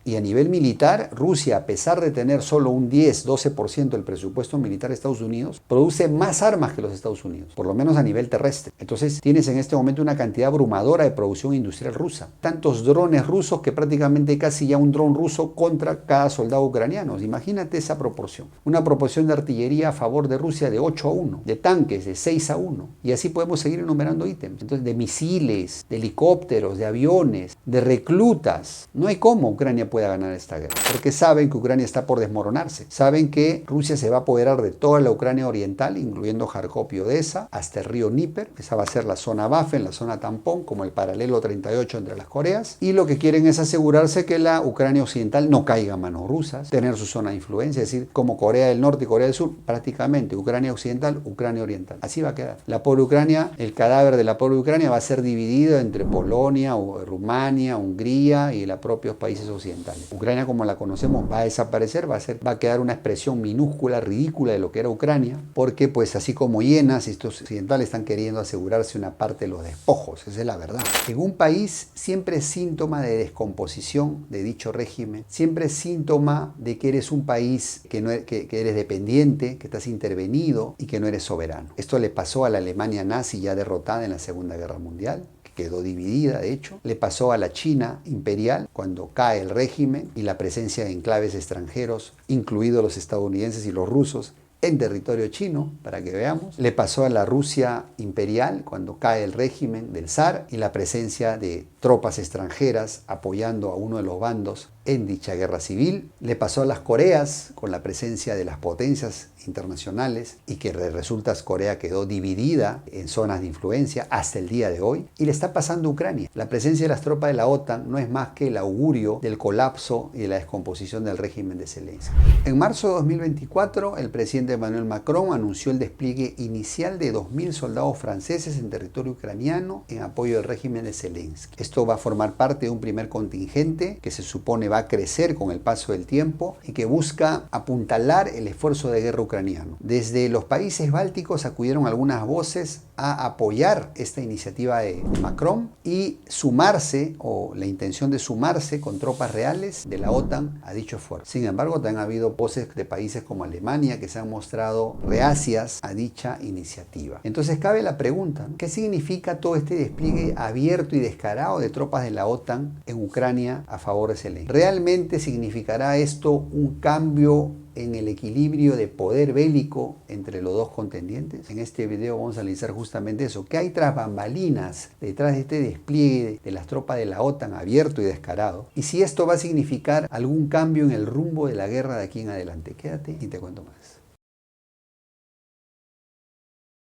Y a nivel militar, Rusia, a pesar de tener solo un 10-12% del presupuesto militar de Estados Unidos, produce más armas que los Estados Unidos, por lo menos a nivel terrestre. Entonces tienes en este momento una cantidad abrumadora de producción industrial rusa. Tantos drones rusos que prácticamente casi ya un dron ruso contra cada soldado ucraniano. Imagínate esa proporción. Una proporción de artillería a favor de Rusia de 8-1, de tanques de 6-1. Y así podemos seguir enumerando ítems. Entonces, de misiles, de helicópteros, de aviones, de reclutas. No hay cómo Ucrania pueda ganar esta guerra, porque saben que Ucrania está por desmoronarse. Saben que Rusia se va a apoderar de toda la Ucrania oriental, incluyendo Kharkov y Odessa, hasta el río Dnieper. Esa va a ser la zona Waffen, la zona tampón, como el paralelo 38 entre las Coreas. Y lo que quieren es asegurarse que la Ucrania occidental no caiga a manos rusas, tener su zona de influencia, es decir, como Corea del Norte y Corea del Sur, prácticamente Ucrania occidental, Ucrania oriental. Así va a quedar. La pobre Ucrania, el cadáver de la pobre Ucrania va a ser dividido entre Polonia, Rumania, Hungría y los propios países occidentales. Ucrania, como la conocemos, va a desaparecer, va a quedar una expresión minúscula, ridícula de lo que era Ucrania, porque pues así como hienas, estos occidentales están queriendo asegurarse una parte de los despojos, esa es la verdad. En un país siempre es síntoma de descomposición de dicho régimen, siempre es síntoma de que eres un país que eres dependiente, que estás intervenido y que no eres soberano. Esto le pasó a la Alemania nazi ya derrotada en la Segunda Guerra Mundial, que quedó dividida de hecho. Le pasó a la China imperial cuando cae el régimen y la presencia de enclaves extranjeros, incluidos los estadounidenses y los rusos, en territorio chino, para que veamos. Le pasó a la Rusia imperial cuando cae el régimen del zar y la presencia de tropas extranjeras apoyando a uno de los bandos en dicha guerra civil. Le pasó a las Coreas con la presencia de las potencias internacionales y que resulta Corea quedó dividida en zonas de influencia hasta el día de hoy. Y le está pasando a Ucrania. La presencia de las tropas de la OTAN no es más que el augurio del colapso y de la descomposición del régimen de Zelensky. En marzo de 2024, el presidente Emmanuel Macron anunció el despliegue inicial de 2.000 soldados franceses en territorio ucraniano en apoyo del régimen de Zelensky. Esto va a formar parte de un primer contingente que se supone va a crecer con el paso del tiempo y que busca apuntalar el esfuerzo de guerra ucraniano. Desde los países bálticos acudieron algunas voces a apoyar esta iniciativa de Macron y sumarse, o la intención de sumarse con tropas reales de la OTAN a dicho esfuerzo. Sin embargo, también ha habido voces de países como Alemania que se han mostrado reacias a dicha iniciativa. Entonces cabe la pregunta, ¿qué significa todo este despliegue abierto y descarado de tropas de la OTAN en Ucrania a favor de Zelensky? ¿Realmente significará esto un cambio en el equilibrio de poder bélico entre los dos contendientes? En este video vamos a analizar justamente eso. ¿Qué hay tras bambalinas detrás de este despliegue de las tropas de la OTAN abierto y descarado? Y si esto va a significar algún cambio en el rumbo de la guerra de aquí en adelante. Quédate y te cuento más.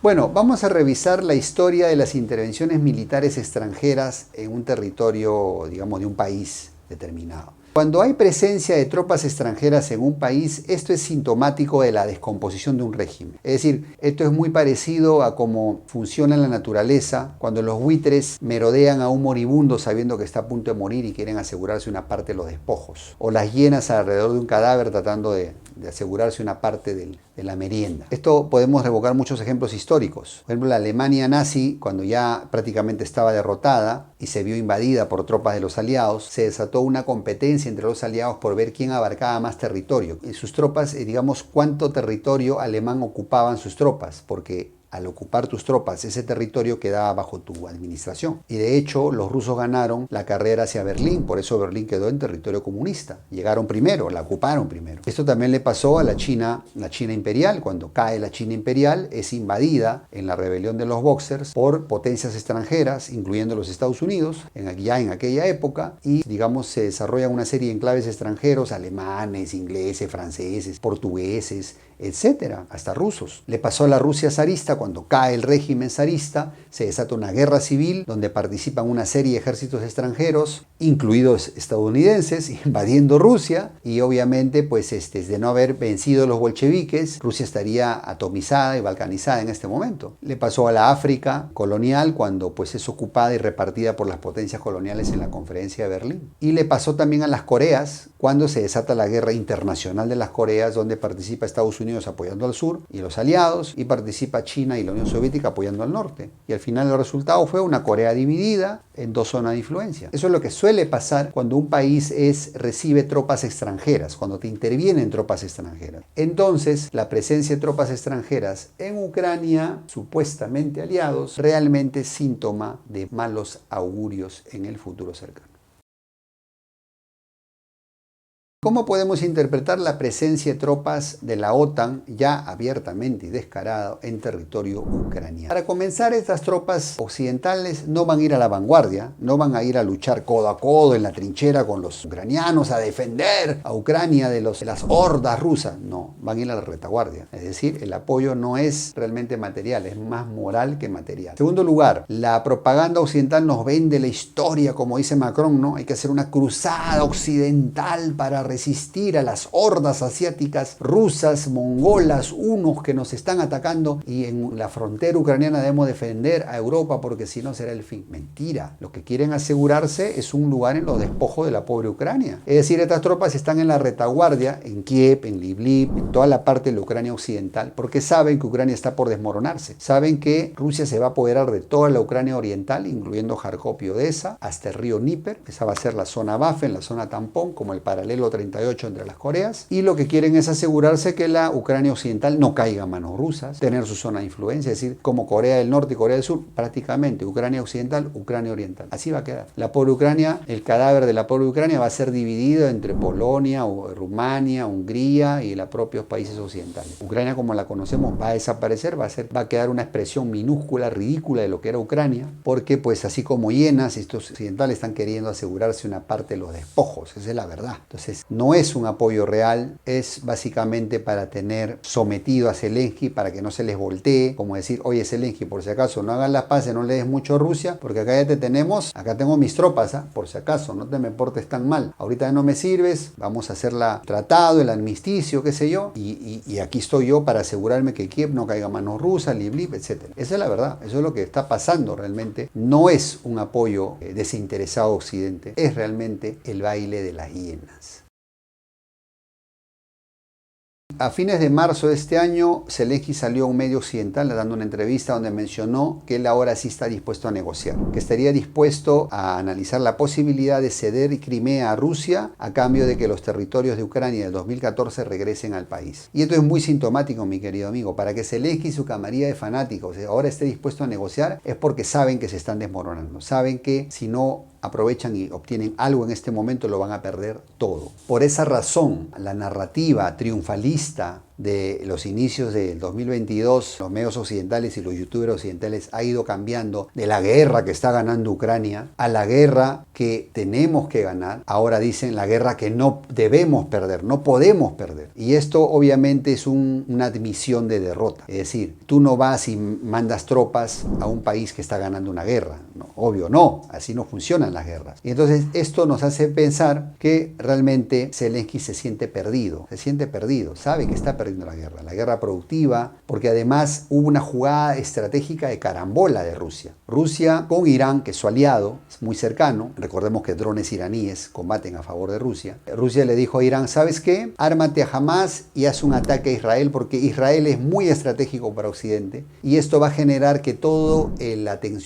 Bueno, vamos a revisar la historia de las intervenciones militares extranjeras en un territorio, digamos, de un país determinado. Cuando hay presencia de tropas extranjeras en un país, esto es sintomático de la descomposición de un régimen. Es decir, esto es muy parecido a cómo funciona en la naturaleza cuando los buitres merodean a un moribundo sabiendo que está a punto de morir y quieren asegurarse una parte de los despojos. O las hienas alrededor de un cadáver tratando de asegurarse una parte de la merienda. Esto podemos revocar muchos ejemplos históricos. Por ejemplo, la Alemania nazi, cuando ya prácticamente estaba derrotada y se vio invadida por tropas de los aliados, se desató una competencia entre los aliados por ver quién abarcaba más territorio. Y sus tropas, digamos, cuánto territorio alemán ocupaban sus tropas, porque al ocupar tus tropas, ese territorio quedaba bajo tu administración. Y de hecho, los rusos ganaron la carrera hacia Berlín, por eso Berlín quedó en territorio comunista. Llegaron primero, la ocuparon primero. Esto también le pasó a la China imperial. Cuando cae la China imperial, es invadida en la rebelión de los Boxers por potencias extranjeras, incluyendo los Estados Unidos, ya en aquella época, y digamos se desarrollan una serie de enclaves extranjeros, alemanes, ingleses, franceses, portugueses, etcétera, hasta rusos. Le pasó a la Rusia zarista. Cuando cae el régimen zarista, se desata una guerra civil donde participan una serie de ejércitos extranjeros, incluidos estadounidenses, invadiendo Rusia, y obviamente, pues de no haber vencido a los bolcheviques, Rusia estaría atomizada y balcanizada en este momento. Le pasó a la África colonial cuando pues es ocupada y repartida por las potencias coloniales en la Conferencia de Berlín. Y le pasó también a las Coreas cuando se desata la guerra internacional de las Coreas, donde participa Estados Unidos apoyando al sur y los aliados, y participa China y la Unión Soviética apoyando al norte. Y al final el resultado fue una Corea dividida en dos zonas de influencia. Eso es lo que suele pasar cuando un país recibe tropas extranjeras, cuando te intervienen tropas extranjeras. Entonces, la presencia de tropas extranjeras en Ucrania, supuestamente aliados, realmente es síntoma de malos augurios en el futuro cercano. ¿Cómo podemos interpretar la presencia de tropas de la OTAN ya abiertamente y descarado en territorio ucraniano? Para comenzar, estas tropas occidentales no van a ir a la vanguardia, no van a ir a luchar codo a codo en la trinchera con los ucranianos a defender a Ucrania de las hordas rusas. No, van a ir a la retaguardia. Es decir, el apoyo no es realmente material, es más moral que material. En segundo lugar, la propaganda occidental nos vende la historia, como dice Macron, ¿no? Hay que hacer una cruzada occidental para resistir a las hordas asiáticas, rusas, mongolas, hunos que nos están atacando, y en la frontera ucraniana debemos defender a Europa porque si no será el fin. Mentira. Lo que quieren asegurarse es un lugar en los despojos de la pobre Ucrania. Es decir, estas tropas están en la retaguardia, en Kiev, en Lviv, en toda la parte de la Ucrania occidental, porque saben que Ucrania está por desmoronarse. Saben que Rusia se va a apoderar de toda la Ucrania oriental, incluyendo Kharkov y Odessa, hasta el río Dnieper. Esa va a ser la zona Waffen, la zona tampón, como el paralelo 38 entre las Coreas, y lo que quieren es asegurarse que la Ucrania occidental no caiga a manos rusas, tener su zona de influencia, es decir, como Corea del Norte y Corea del Sur, prácticamente Ucrania occidental, Ucrania oriental. Así va a quedar. La pobre Ucrania, el cadáver de la pobre Ucrania va a ser dividido entre Polonia, Rumania, Hungría y los propios países occidentales. Ucrania, como la conocemos, va a desaparecer, va a quedar una expresión minúscula, ridícula de lo que era Ucrania, porque pues así como hienas, estos occidentales están queriendo asegurarse una parte de los despojos, esa es la verdad. Entonces, no es un apoyo real, es básicamente para tener sometido a Zelensky, para que no se les voltee, como decir, oye Zelensky, por si acaso no hagan las paces, no le des mucho a Rusia, porque acá ya te tenemos, acá tengo mis tropas, por si acaso, no te me portes tan mal, ahorita ya no me sirves, vamos a hacer el tratado, el armisticio, qué sé yo, y aquí estoy yo para asegurarme que Kiev no caiga a manos rusas, Lviv, etc. Esa es la verdad, eso es lo que está pasando realmente. No es un apoyo desinteresado a Occidente, es realmente el baile de las hienas. A fines de marzo de este año, Zelensky salió a un medio occidental dando una entrevista donde mencionó que él ahora sí está dispuesto a negociar, que estaría dispuesto a analizar la posibilidad de ceder Crimea a Rusia a cambio de que los territorios de Ucrania del 2014 regresen al país. Y esto es muy sintomático, mi querido amigo. Para que Zelensky y su camarilla de fanáticos ahora esté dispuesto a negociar es porque saben que se están desmoronando, saben que si no aprovechan y obtienen algo en este momento, lo van a perder todo. Por esa razón, la narrativa triunfalista de los inicios del 2022, los medios occidentales y los youtubers occidentales ha ido cambiando de la guerra que está ganando Ucrania a la guerra que tenemos que ganar. Ahora dicen la guerra que no debemos perder, no podemos perder. Y esto obviamente es una admisión de derrota. Es decir, tú no vas y mandas tropas a un país que está ganando una guerra. No, obvio no, así no funcionan las guerras. Y entonces esto nos hace pensar que realmente Zelensky se siente perdido, sabe que está perdiendo la guerra productiva, porque además hubo una jugada estratégica de carambola de Rusia. Rusia con Irán, que es su aliado, es muy cercano, recordemos que drones iraníes combaten a favor de Rusia. Rusia le dijo a Irán, ¿sabes qué? Ármate a Hamas y haz un ataque a Israel, porque Israel es muy estratégico para Occidente, y esto va a generar que todos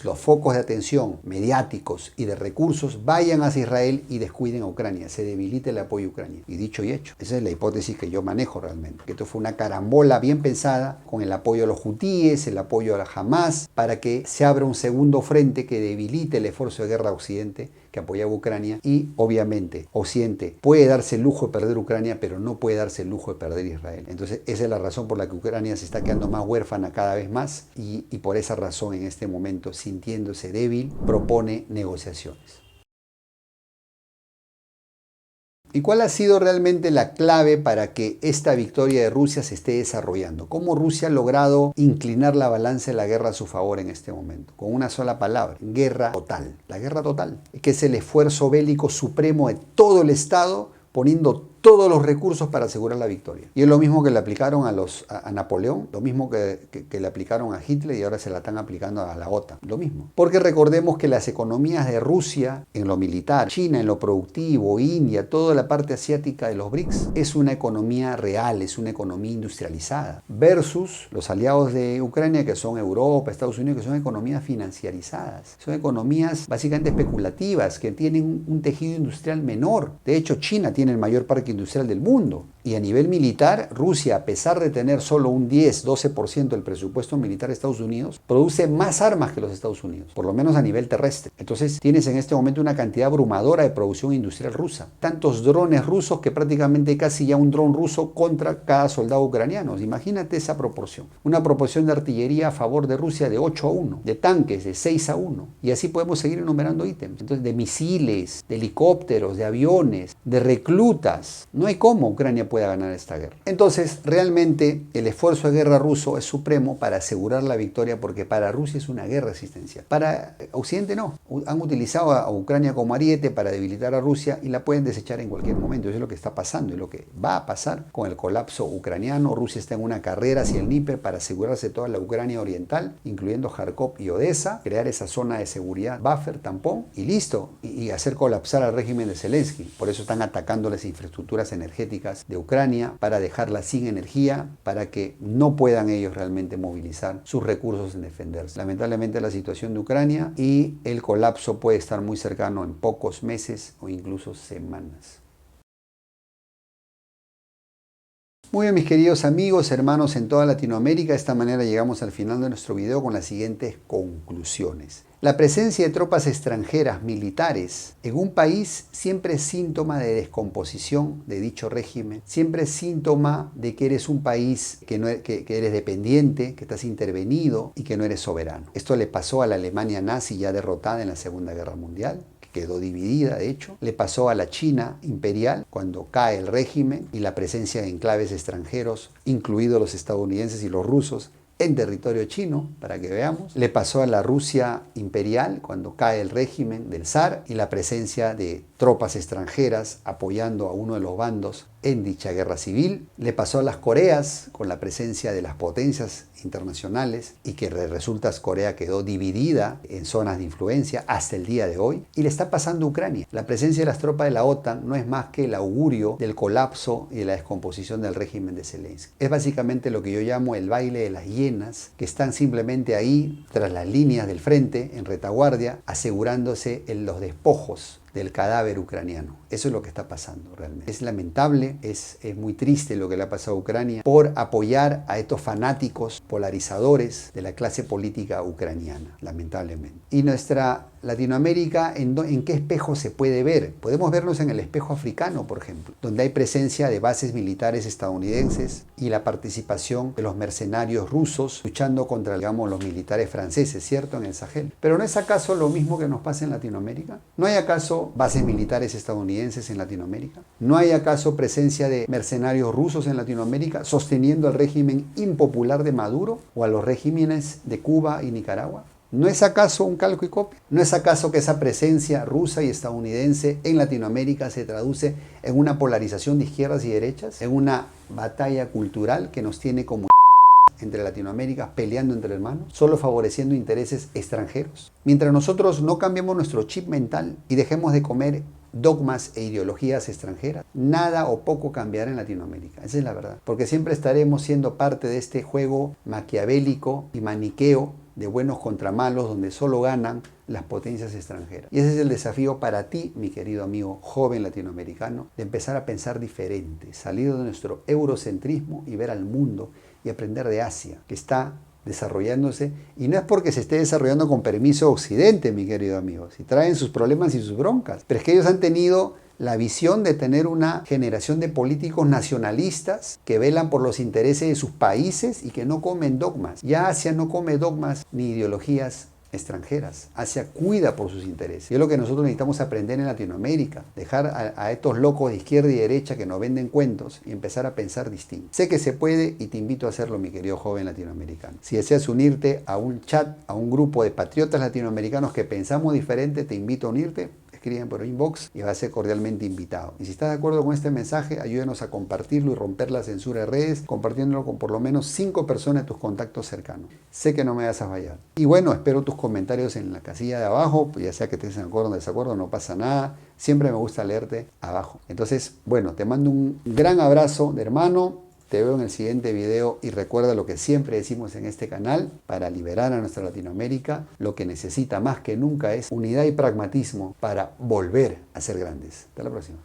los focos de atención mediáticos y de recursos vayan hacia Israel y descuiden a Ucrania, se debilite el apoyo a Ucrania. Y dicho y hecho, esa es la hipótesis que yo manejo realmente, que esto fue una carambola bien pensada con el apoyo a los hutíes, el apoyo a la Hamas, para que se abra un segundo frente que debilite el esfuerzo de guerra de Occidente que apoyaba a Ucrania. Y obviamente Occidente puede darse el lujo de perder Ucrania, pero no puede darse el lujo de perder Israel. Entonces esa es la razón por la que Ucrania se está quedando más huérfana cada vez más, y por esa razón en este momento, sintiéndose débil, propone negociaciones. ¿Y cuál ha sido realmente la clave para que esta victoria de Rusia se esté desarrollando? ¿Cómo Rusia ha logrado inclinar la balanza de la guerra a su favor en este momento? Con una sola palabra: guerra total. La guerra total, que es el esfuerzo bélico supremo de todo el Estado, poniendo todos los recursos para asegurar la victoria. Y es lo mismo que le aplicaron a Napoleón, lo mismo que le aplicaron a Hitler y ahora se la están aplicando a la OTAN. Lo mismo. Porque recordemos que las economías de Rusia en lo militar, China en lo productivo, India, toda la parte asiática de los BRICS, es una economía real, es una economía industrializada. Versus los aliados de Ucrania que son Europa, Estados Unidos, que son economías financiarizadas. Son economías básicamente especulativas que tienen un tejido industrial menor. De hecho, China tiene el mayor parque industrial del mundo. Y a nivel militar, Rusia, a pesar de tener solo un 10-12% del presupuesto militar de Estados Unidos, produce más armas que los Estados Unidos, por lo menos a nivel terrestre. Entonces, tienes en este momento una cantidad abrumadora de producción industrial rusa. Tantos drones rusos que prácticamente casi ya un dron ruso contra cada soldado ucraniano. Imagínate esa proporción. Una proporción de artillería a favor de Rusia de 8-1, de tanques de 6-1. Y así podemos seguir enumerando ítems. Entonces, de misiles, de helicópteros, de aviones, de reclutas. No hay cómo Ucrania pueda ganar esta guerra. Entonces, realmente el esfuerzo de guerra ruso es supremo para asegurar la victoria, porque para Rusia es una guerra existencial. Para Occidente no. Han utilizado a Ucrania como ariete para debilitar a Rusia y la pueden desechar en cualquier momento. Eso es lo que está pasando y lo que va a pasar con el colapso ucraniano. Rusia está en una carrera hacia el Dnieper para asegurarse toda la Ucrania oriental, incluyendo Kharkov y Odessa, crear esa zona de seguridad, buffer, tampón y listo. Y hacer colapsar al régimen de Zelensky. Por eso están atacando las infraestructuras energéticas de Ucrania, para dejarla sin energía, para que no puedan ellos realmente movilizar sus recursos en defenderse. Lamentablemente la situación de Ucrania y el colapso puede estar muy cercano en pocos meses o incluso semanas. Muy bien, mis queridos amigos, hermanos en toda Latinoamérica, de esta manera llegamos al final de nuestro video con las siguientes conclusiones. La presencia de tropas extranjeras militares en un país siempre es síntoma de descomposición de dicho régimen, siempre es síntoma de que eres un país que eres dependiente, que estás intervenido y que no eres soberano. Esto le pasó a la Alemania nazi ya derrotada en la Segunda Guerra Mundial. Quedó dividida, de hecho. Le pasó a la China imperial cuando cae el régimen y la presencia de enclaves extranjeros, incluidos los estadounidenses y los rusos, en territorio chino, para que veamos. Le pasó a la Rusia imperial cuando cae el régimen del zar y la presencia de tropas extranjeras apoyando a uno de los bandos en dicha guerra civil. Le pasó a las Coreas con la presencia de las potencias internacionales y que resulta Corea quedó dividida en zonas de influencia hasta el día de hoy. Y le está pasando a Ucrania. La presencia de las tropas de la OTAN no es más que el augurio del colapso y de la descomposición del régimen de Zelensky. Es básicamente lo que yo llamo el baile de las hienas, que están simplemente ahí tras las líneas del frente, en retaguardia, asegurándose en los despojos del cadáver ucraniano. Eso es lo que está pasando realmente. Es lamentable, es muy triste lo que le ha pasado a Ucrania por apoyar a estos fanáticos polarizadores de la clase política ucraniana, lamentablemente. Y nuestra Latinoamérica, ¿en qué espejo se puede ver? Podemos vernos en el espejo africano, por ejemplo, donde hay presencia de bases militares estadounidenses y la participación de los mercenarios rusos luchando contra, digamos, los militares franceses, ¿cierto? En el Sahel. Pero ¿no es acaso lo mismo que nos pasa en Latinoamérica? ¿No hay acaso bases militares estadounidenses en Latinoamérica? ¿No hay acaso presencia de mercenarios rusos en Latinoamérica sosteniendo al régimen impopular de Maduro o a los regímenes de Cuba y Nicaragua? ¿No es acaso un calco y copia? ¿No es acaso que esa presencia rusa y estadounidense en Latinoamérica se traduce en una polarización de izquierdas y derechas? En una batalla cultural que nos tiene como entre Latinoamérica peleando entre hermanos, solo favoreciendo intereses extranjeros. Mientras nosotros no cambiemos nuestro chip mental y dejemos de comer dogmas e ideologías extranjeras, nada o poco cambiará en Latinoamérica. Esa es la verdad. Porque siempre estaremos siendo parte de este juego maquiavélico y maniqueo de buenos contra malos, donde solo ganan las potencias extranjeras. Y ese es el desafío para ti, mi querido amigo joven latinoamericano, de empezar a pensar diferente, salir de nuestro eurocentrismo y ver al mundo y aprender de Asia, que está desarrollándose, y no es porque se esté desarrollando con permiso Occidente, mi querido amigo, si traen sus problemas y sus broncas, pero es que ellos han tenido la visión de tener una generación de políticos nacionalistas que velan por los intereses de sus países y que no comen dogmas. Ya Asia no come dogmas ni ideologías extranjeras. Asia cuida por sus intereses. Y es lo que nosotros necesitamos aprender en Latinoamérica. Dejar a estos locos de izquierda y derecha que nos venden cuentos y empezar a pensar distinto. Sé que se puede y te invito a hacerlo, mi querido joven latinoamericano. Si deseas unirte a un chat, a un grupo de patriotas latinoamericanos que pensamos diferente, te invito a unirte. escriben por inbox y va a ser cordialmente invitado. Y si estás de acuerdo con este mensaje, ayúdenos a compartirlo y romper la censura de redes, compartiéndolo con por lo menos 5 personas de tus contactos cercanos. Sé que no me vas a fallar. Y bueno, espero tus comentarios en la casilla de abajo, pues ya sea que estés de acuerdo o en desacuerdo, no pasa nada. Siempre me gusta leerte abajo. Entonces, bueno, te mando un gran abrazo de hermano. Te veo en el siguiente video y recuerda lo que siempre decimos en este canal: para liberar a nuestra Latinoamérica, lo que necesita más que nunca es unidad y pragmatismo para volver a ser grandes. Hasta la próxima.